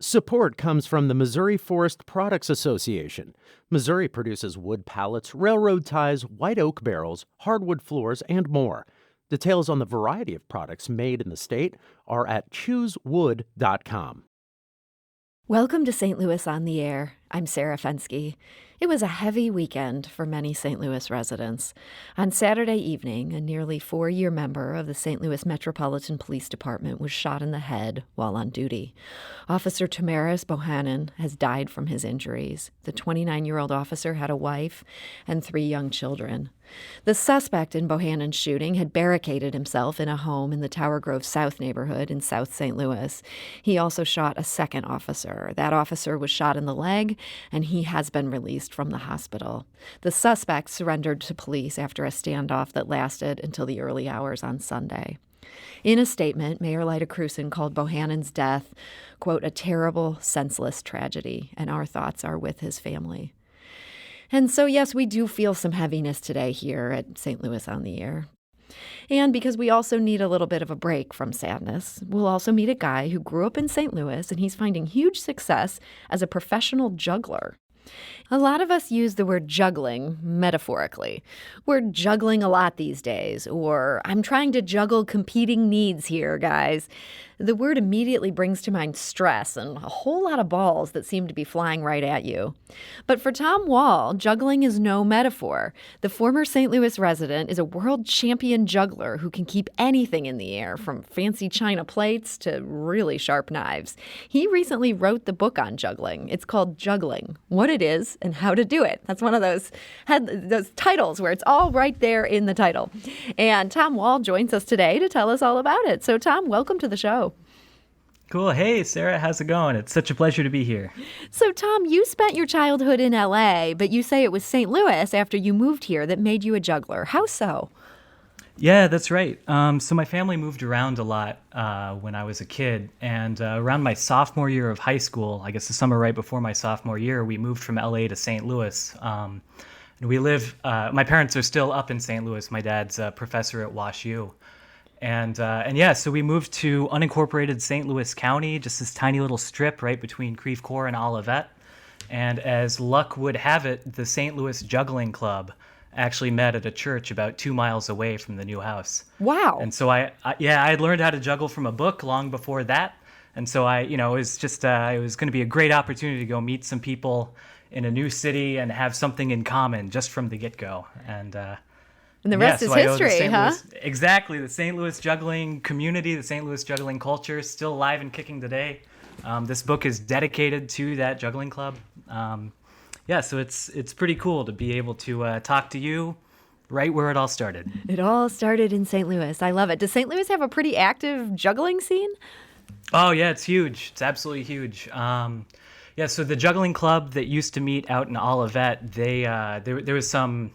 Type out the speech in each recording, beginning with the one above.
Support comes from the Missouri Forest Products Association. Missouri produces wood pallets, railroad ties, white oak barrels, hardwood floors, and more. Details on the variety of products made in the state are at choosewood.com. Welcome to St. Louis on the Air. I'm Sarah Fensky. It was a heavy weekend for many St. Louis residents. On Saturday evening, a nearly 4-year member of the St. Louis Metropolitan Police Department was shot in the head while on duty. Officer Tamaris Bohannon has died from his injuries. The 29-year-old officer had a wife and 3 young children. The suspect in Bohannon's shooting had barricaded himself in a home in the Tower Grove South neighborhood in South St. Louis. He also shot a second officer. That officer was shot in the leg, and he has been released from the hospital. The suspect surrendered to police after a standoff that lasted until the early hours on Sunday. In a statement, Mayor Lyda Krewson called Bohannon's death, quote, a terrible, senseless tragedy, and our thoughts are with his family. And so, yes, we do feel some heaviness today here at St. Louis on the Air. And because we also need a little bit of a break from sadness, we'll also meet a guy who grew up in St. Louis, and he's finding huge success as a professional juggler. A lot of us use the word juggling metaphorically. We're juggling a lot these days, or I'm trying to juggle competing needs here, guys. The word immediately brings to mind stress and a whole lot of balls that seem to be flying right at you. But for Thom Wall, juggling is no metaphor. The former St. Louis resident is a world champion juggler who can keep anything in the air, from fancy china plates to really sharp knives. He recently wrote the book on juggling. It's called Juggling: What It Is and How to Do It. That's one of those titles where it's all right there in the title. And Thom Wall joins us today to tell us all about it. So, Thom, welcome to the show. Cool. Hey, Sarah, how's it going? It's such a pleasure to be here. So, Thom, you spent your childhood in L.A., but you say it was St. Louis after you moved here that made you a juggler. How so? Yeah, that's right. So my family moved around a lot when I was a kid, and around my sophomore year of high school, I guess the summer right before my sophomore year, we moved from LA to St. Louis. And we live, my parents are still up in St. Louis. My dad's a professor at WashU. And yeah, so we moved to unincorporated St. Louis County, just this tiny little strip right between Creve Coeur and Olivet. And as luck would have it, the St. Louis Juggling Club actually met at a church about 2 miles away from the new house. Wow. And so I had learned how to juggle from a book long before that. And so it was just, it was going to be a great opportunity to go meet some people in a new city and have something in common just from the get-go. And the rest is history, huh? Exactly. The St. Louis juggling community, the St. Louis juggling culture is still alive and kicking today. This book is dedicated to that juggling club. Yeah, so it's pretty cool to be able to talk to you right where it all started. It all started in St. Louis. I love it. Does St. Louis have a pretty active juggling scene? Oh, yeah, it's huge. It's absolutely huge. Yeah, so the juggling club that used to meet out in Olivet, there was some,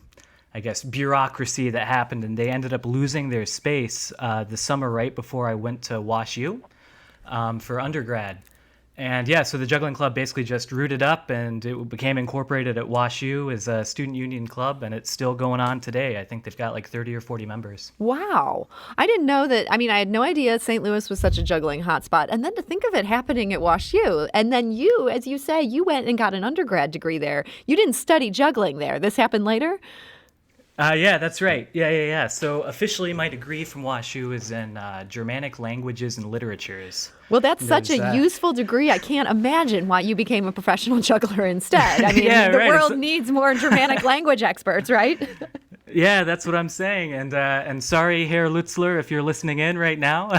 I guess, bureaucracy that happened, and they ended up losing their space the summer right before I went to WashU for undergrad. And yeah, so the Juggling Club basically just rooted up, and it became incorporated at WashU as a student union club, and it's still going on today. I think they've got like 30 or 40 members. Wow. I didn't know that. I mean, I had no idea St. Louis was such a juggling hotspot. And then to think of it happening at WashU, and then you, as you say, you went and got an undergrad degree there. You didn't study juggling there. This happened later? Yeah, that's right. Yeah. So officially, my degree from WashU is in Germanic languages and literatures. Well, that's such a useful degree. I can't imagine why you became a professional juggler instead. I mean, the world needs more Germanic language experts, right? Yeah, that's what I'm saying. And sorry, Herr Lutzler, if you're listening in right now.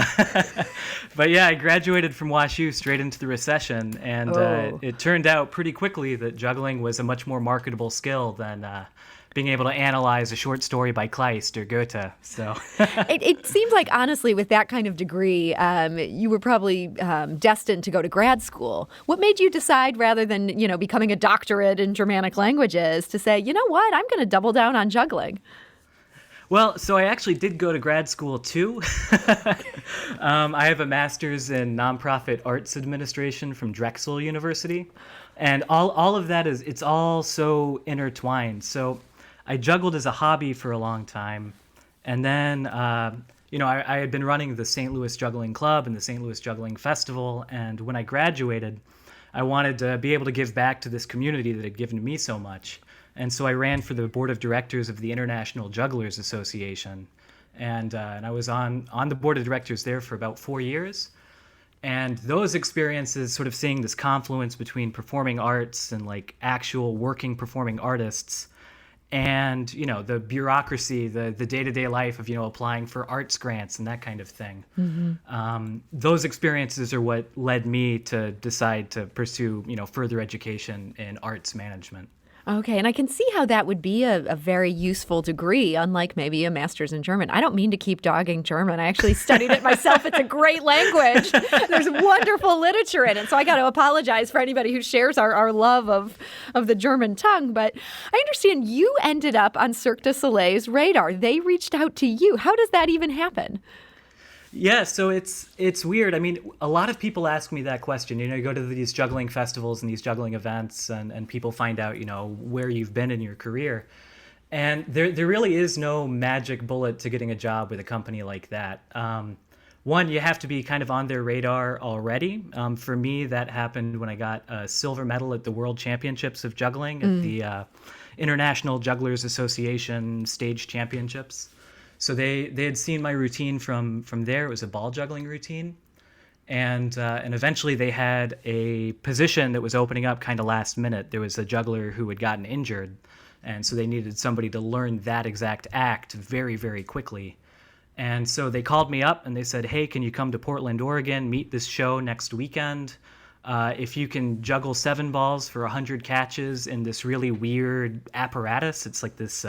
But yeah, I graduated from WashU straight into the recession, and it turned out pretty quickly that juggling was a much more marketable skill than being able to analyze a short story by Kleist or Goethe. So it seems like, honestly, with that kind of degree, you were probably destined to go to grad school. What made you decide, rather than becoming a doctorate in Germanic languages, to say, you know what, I'm going to double down on juggling? Well, so I actually did go to grad school too. I have a master's in nonprofit arts administration from Drexel University, and all of that it's all so intertwined. So I juggled as a hobby for a long time, and then I had been running the St. Louis Juggling Club and the St. Louis Juggling Festival, and when I graduated, I wanted to be able to give back to this community that had given me so much. And so I ran for the board of directors of the International Jugglers Association. And I was on the board of directors there for about 4 years. And those experiences, sort of seeing this confluence between performing arts and like actual working performing artists, and the bureaucracy, the day-to-day life of applying for arts grants and that kind of thing. Those experiences are what led me to decide to pursue further education in arts management. Okay, and I can see how that would be a very useful degree, unlike maybe a master's in German. I don't mean to keep dogging German. I actually studied it myself. It's a great language. There's wonderful literature in it. So I got to apologize for anybody who shares our love of the German tongue. But I understand you ended up on Cirque du Soleil's radar. They reached out to you. How does that even happen? Yeah, so it's weird. I mean, a lot of people ask me that question. You go to these juggling festivals and these juggling events, and people find out, where you've been in your career. And there really is no magic bullet to getting a job with a company like that. One, you have to be kind of on their radar already. For me, that happened when I got a silver medal at the World Championships of Juggling at the International Jugglers Association Stage Championships. So they had seen my routine from there. It was a ball juggling routine. And eventually they had a position that was opening up kind of last minute. There was a juggler who had gotten injured. And so they needed somebody to learn that exact act very, very quickly. And so they called me up and they said, hey, can you come to Portland, Oregon, meet this show next weekend? If you can juggle 7 balls for 100 catches in this really weird apparatus, it's like this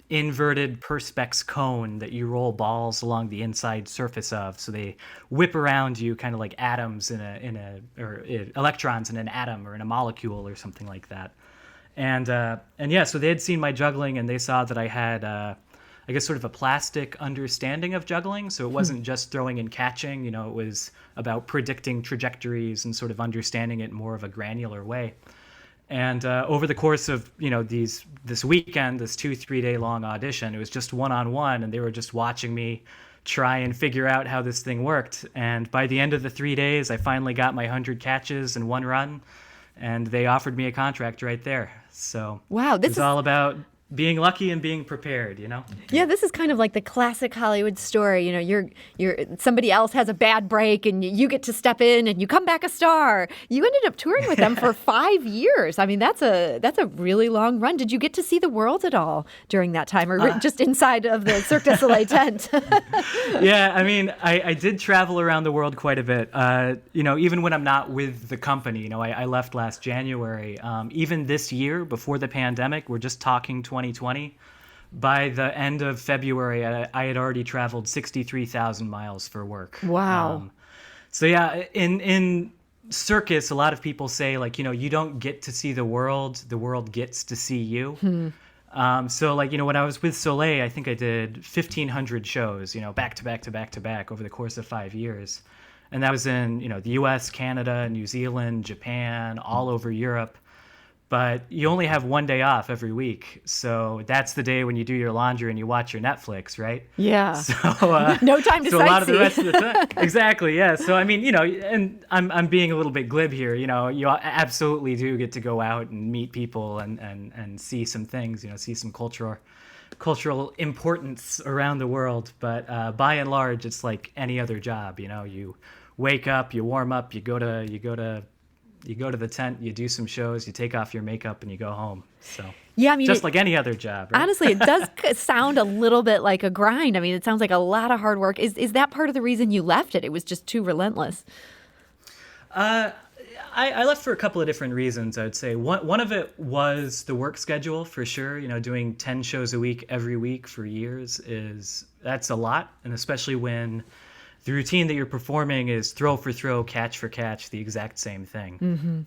inverted perspex cone that you roll balls along the inside surface of. So they whip around you kind of like atoms or electrons in an atom or in a molecule or something like that. And yeah, so they had seen my juggling and they saw that I had, I guess, sort of a plastic understanding of juggling. So it wasn't just throwing and catching, it was about predicting trajectories and sort of understanding it in more of a granular way. And over the course of, this weekend, this 2-3 day long audition, it was just one-on-one, and they were just watching me try and figure out how this thing worked. And by the end of the 3 days, I finally got my 100 catches in one run, and they offered me a contract right there. So wow, this is all about being lucky and being prepared, Yeah, this is kind of like the classic Hollywood story. You're somebody else has a bad break and you get to step in and you come back a star. You ended up touring with them for 5 years. I mean, that's a really long run. Did you get to see the world at all during that time, or just inside of the Cirque du Soleil tent? Yeah, I mean, I did travel around the world quite a bit. Even when I'm not with the company, I left last January. Even this year, before the pandemic, we're just talking 2020. By the end of February, I had already traveled 63,000 miles for work. Wow. So yeah, in circus, a lot of people say, like, you don't get to see the world gets to see you. So like, when I was with Soleil, I think I did 1,500 shows, back to back to back to back over the course of 5 years. And that was in, the US, Canada, New Zealand, Japan, all over Europe. But you only have one day off every week. So that's the day when you do your laundry and you watch your Netflix, right? Yeah. So no time to so sightsee. A lot of the rest of the time. Exactly, yeah. So I mean, and I'm being a little bit glib here, you absolutely do get to go out and meet people and see some things, see some cultural importance around the world. But by and large, it's like any other job, you wake up, you warm up, you go to the tent, you do some shows, you take off your makeup, and you go home. So yeah, I mean, just like any other job, right? Honestly, it does sound a little bit like a grind. I mean, it sounds like a lot of hard work. Is that part of the reason you left it? It was just too relentless. I left for a couple of different reasons, I would say. One of it was the work schedule, for sure. Doing 10 shows a week every week for years that's a lot, and especially when the routine that you're performing is throw for throw, catch for catch, the exact same thing.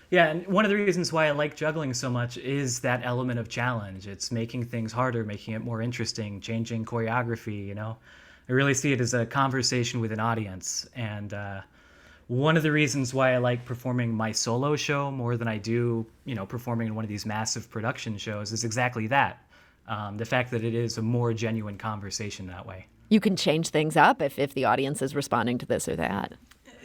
Yeah, and one of the reasons why I like juggling so much is that element of challenge. It's making things harder, making it more interesting, changing choreography, I really see it as a conversation with an audience. And one of the reasons why I like performing my solo show more than I do, performing in one of these massive production shows is exactly that. The fact that it is a more genuine conversation that way. You can change things up if the audience is responding to this or that.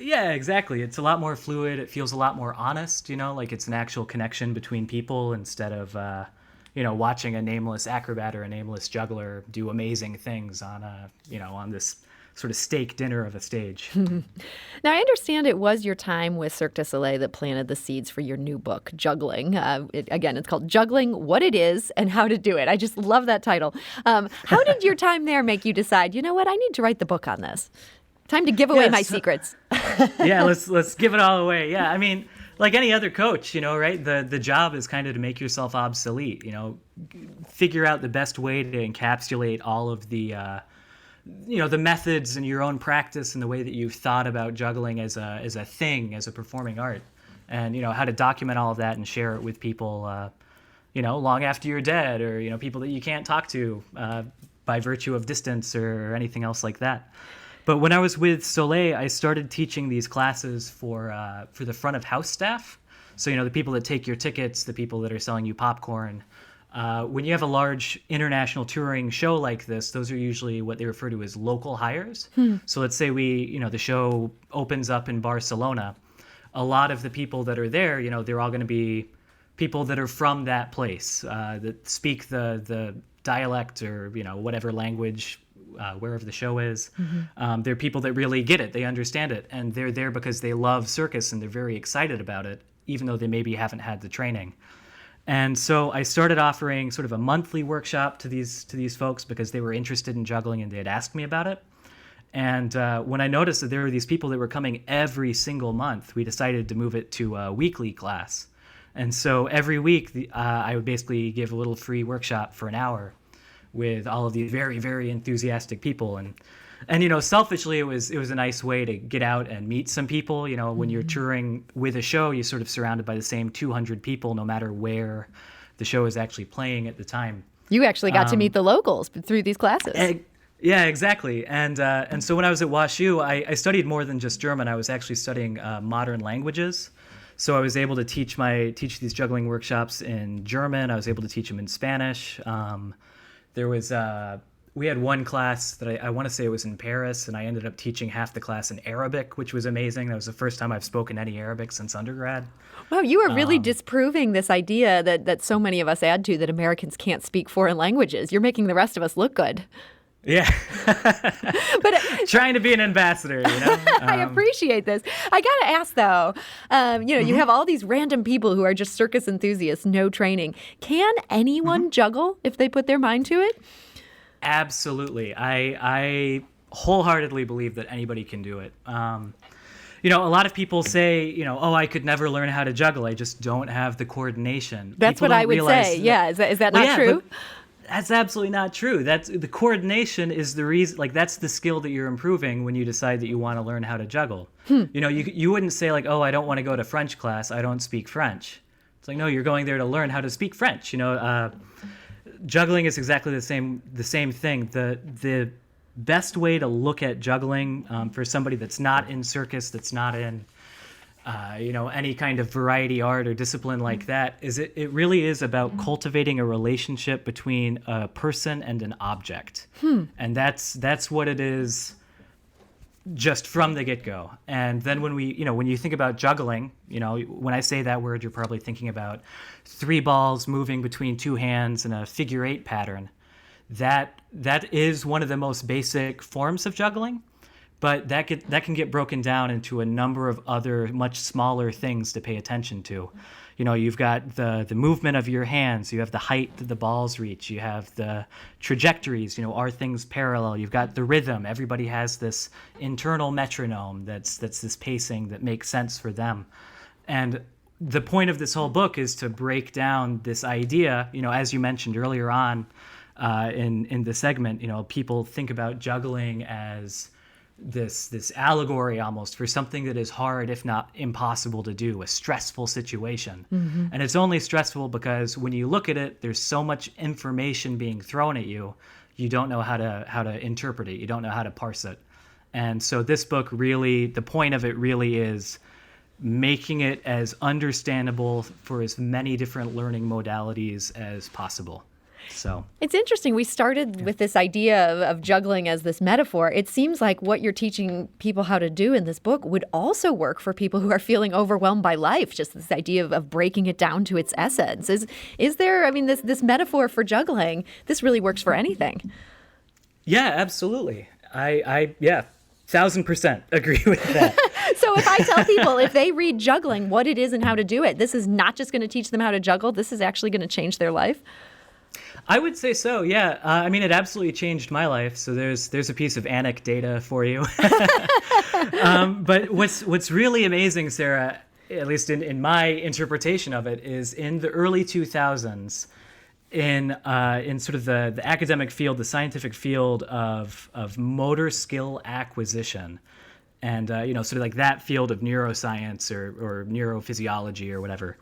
Yeah, exactly. It's a lot more fluid. It feels a lot more honest, like it's an actual connection between people instead of, watching a nameless acrobat or a nameless juggler do amazing things on this sort of steak dinner of a stage. Now, I understand it was your time with Cirque du Soleil that planted the seeds for your new book, Juggling. Again, it's called Juggling, What It Is and How to Do It. I just love that title. How did your time there make you decide, you know what, I need to write the book on this? Time to give away my secrets. Yeah, let's give it all away. Yeah, I mean, like any other coach, right? The job is kind of to make yourself obsolete, figure out the best way to encapsulate all of the the methods and your own practice and the way that you've thought about juggling as a thing, as a performing art, and how to document all of that and share it with people, long after you're dead, or people that you can't talk to by virtue of distance or anything else like that. But when I was with Soleil, I started teaching these classes for the front of house staff. So the people that take your tickets, the people that are selling you popcorn. When you have a large international touring show like this, those are usually what they refer to as local hires. So let's say the show opens up in Barcelona. A lot of the people that are there, they're all going to be people that are from that place, that speak the dialect or, whatever language, wherever the show is. They're people that really get it. They understand it. And they're there because they love circus and they're very excited about it, even though they maybe haven't had the training. And so I started offering sort of a monthly workshop to these folks because they were interested in juggling and they had asked me about it. And when I noticed that there were these people that were coming every single month, we decided to move it to a weekly class. And so every week, I would basically give a little free workshop for an hour with all of these very, very enthusiastic people. And selfishly, it was a nice way to get out and meet some people. When you're touring with a show, you're sort of surrounded by the same 200 people, no matter where the show is actually playing at the time. You actually got to meet the locals through these classes. Yeah, exactly. And so when I was at WashU, I studied more than just German. I was actually studying modern languages. So I was able to teach these juggling workshops in German. I was able to teach them in Spanish. We had one class that I want to say it was in Paris, and I ended up teaching half the class in Arabic, which was amazing. That was the first time I've spoken any Arabic since undergrad. Wow, you are really disproving this idea that so many of us add to, that Americans can't speak foreign languages. You're making the rest of us look good. Yeah. But trying to be an ambassador, I appreciate this. I got to ask, though, you have all these random people who are just circus enthusiasts, no training. Can anyone juggle if they put their mind to it? Absolutely. I wholeheartedly believe that anybody can do it. A lot of people say, I could never learn how to juggle. I just don't have the coordination. That's what I would say. Yeah. Is that not true? That's absolutely not true. That's the coordination is the reason, that's the skill that you're improving when you decide that you want to learn how to juggle. You wouldn't say I don't want to go to French class. I don't speak French. It's no, you're going there to learn how to speak French. Juggling is exactly the same thing. The best way to look at juggling for somebody that's not in circus, that's not in any kind of variety art or discipline like that, is it really is about cultivating a relationship between a person and an object. And that's what it is just from the get-go. And then when you think about juggling, when I say that word, you're probably thinking about 3 balls moving between 2 hands in a figure 8 pattern. That is one of the most basic forms of juggling. But that can get broken down into a number of other much smaller things to pay attention to. You've got the movement of your hands. You have the height that the balls reach. You have the trajectories. Are things parallel? You've got the rhythm. Everybody has this internal metronome that's this pacing that makes sense for them. And the point of this whole book is to break down this idea. As you mentioned earlier on in the segment, people think about juggling as this allegory almost for something that is hard, if not impossible to do, a stressful situation. And it's only stressful because when you look at it, there's so much information being thrown at you, you don't know how to interpret it. You don't know how to parse it. And so this book really, the point of it really is making it as understandable for as many different learning modalities as possible. So It's interesting. We started with this idea of juggling as this metaphor. It seems like what you're teaching people how to do in this book would also work for people who are feeling overwhelmed by life, just this idea of breaking it down to its essence. Is there, I mean, this metaphor for juggling, this really works for anything. yeah, absolutely. I 1,000% agree with that. So if I tell people, if they read Juggling, what it is and how to do it, this is not just going to teach them how to juggle, this is actually going to change their life? I would say so, yeah. I mean, it absolutely changed my life. So there's a piece of anecdata for you. But what's really amazing, Sarah, at least in my interpretation of it, is in the early 2000s, in sort of the academic field, the scientific field of motor skill acquisition, and sort of like that field of neuroscience or neurophysiology or whatever.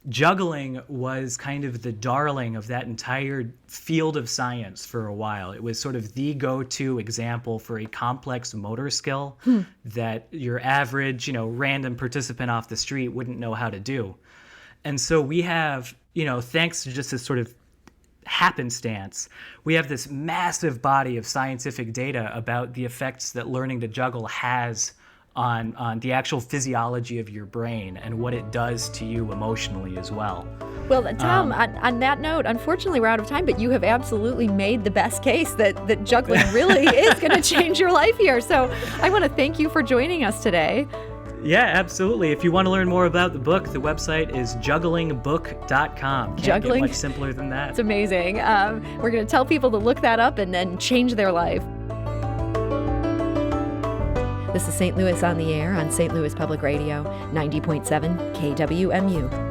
Juggling was kind of the darling of that entire field of science for a while. It was sort of the go-to example for a complex motor skill that your average, random participant off the street wouldn't know how to do. And so we have, thanks to just this sort of happenstance, we have this massive body of scientific data about the effects that learning to juggle has on the actual physiology of your brain and what it does to you emotionally as well. Well, Thom, on that note, unfortunately, we're out of time, but you have absolutely made the best case that juggling really is going to change your life here. So I want to thank you for joining us today. Yeah, absolutely. If you want to learn more about the book, the website is jugglingbook.com. Can't get much simpler than that. It's amazing. We're going to tell people to look that up and then change their life. This is St. Louis on the Air on St. Louis Public Radio, 90.7 KWMU.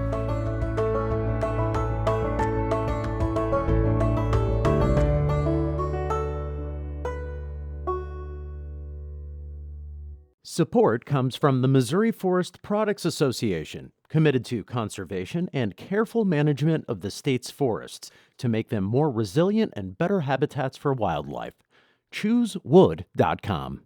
Support comes from the Missouri Forest Products Association, committed to conservation and careful management of the state's forests to make them more resilient and better habitats for wildlife. ChooseWood.com.